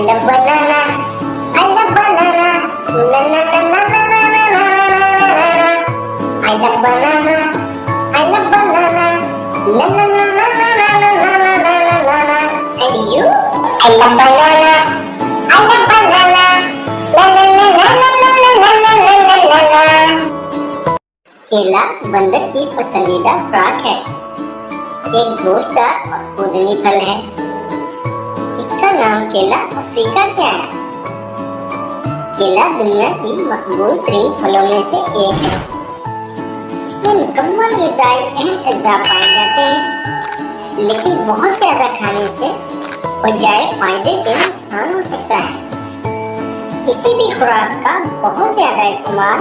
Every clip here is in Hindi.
love banana, I love banana, na na na na na na na na na na. I love banana, I love banana, na na na na na na na na na na na. And you? I love banana, I love banana, la la la la la la la la la la la. केला बंदर की पसंदीदा खुराक है। एक गोश्तदार और कूदनी फल है। इसका नाम केला अफ्रीका से आया। केला दुनिया की मकबूल तरीन फलों में से एक है। इसमें मुकम्मल ग़िज़ाई अहम अज़्ज़ा पाए जाते हैं, लेकिन बहुत ज़्यादा खाने से बजाय फायदे के नुकसान हो सकता है। किसी भी खुराक का बहुत ज़्यादा इस्तेमाल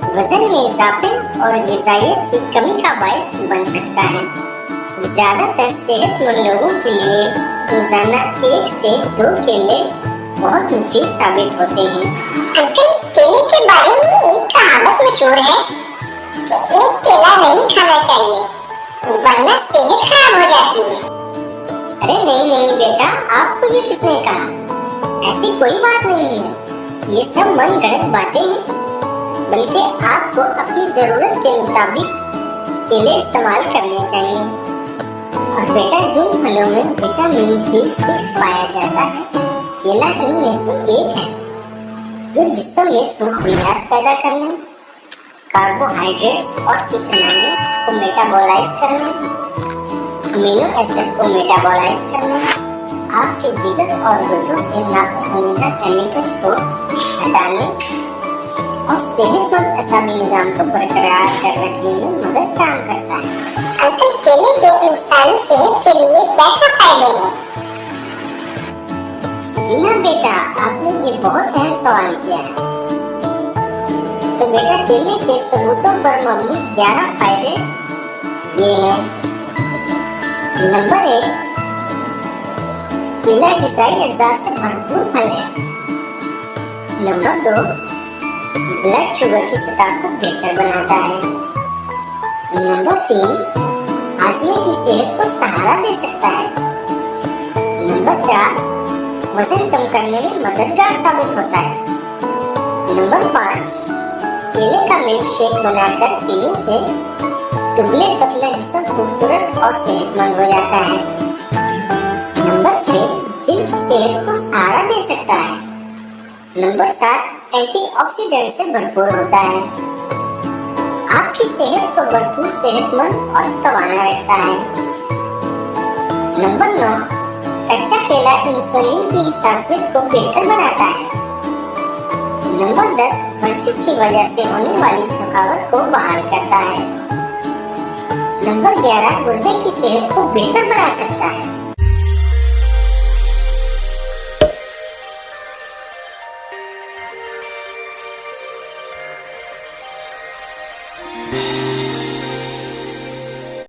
वजन में इजाफे और ग़िज़ाइयत की कमी का बायस बन सकता है। ज़्यादातर सेहतमंद लोगों के लिए रोज़ाना 1 से 2 केले बहुत मुफीद साबित होते हैं। अंकल, केले के बारे में एक कहावत मशहूर है कि एक केला नहीं खाना चाहिए वरना सेहत खराब हो जाती है। अरे नहीं बेटा, आपको ये किसने कहा? ऐसी कोई बात नहीं है। ये सब मनगढ़ंत बातें हैं। बल्कि आपको अपनी जरूरत के मुताबिक केले इस्तेमाल करने चाहिए। और बेटा, जिन फलों में विटामिन B6 पाया जाता है, केला इनमें से एक है। ये जिस्म में सुर्खियात पैदा करने, कार्बोहाइड्रेट्स और चिकनाई को मेटाबोलाइज करने, अमीनो एसिड को मेटाबोलाइज करने, आपके जिगर और गुर्दों से नापसंदीदा केमिकल्स को हटाने और सेहतमंद असाबी निज़ाम को बरकरार कर रखने में मदद काम करता है। अंकल, केले के इंसानी सेहत के लिए क्या फायदे हैं? जी हाँ बेटा, आपने ये बहुत अहम सवाल किया है। तो बेटा, केले के सबूतों पर मबनी 11 फायदे ये हैं। नंबर 1, केला ग़िज़ाई अज़्ज़ा से भरपूर फल है। नंबर 2, ब्लड शुगर की सतह को बेहतर बनाता है। नंबर 3, हाजमे की सेहत को सहारा दे सकता है। नंबर 4, वजन कम करने में मददगार साबित होता है। नंबर 5, केले का मिल्क शेक बनाकर पीने से दुबले पतले जिस्म खूबसूरत और सेहतमंद हो जाता है। नंबर 6, दिल की सेहत को सहारा दे सकता है। नंबर 7, एंटीऑक्सीडेंट से भरपूर होता है। आपकी सेहत को भरपूर सेहतमंद और तवाना रखता है। नंबर 9, कच्चा केला इंसुलिन की हिसासियत को बेहतर बनाता है। नंबर 10, वर्जिश की वजह से होने वाली थकावट को बहाल करता है। नंबर 11, गुर्दे की सेहत को बेहतर बना सकता है।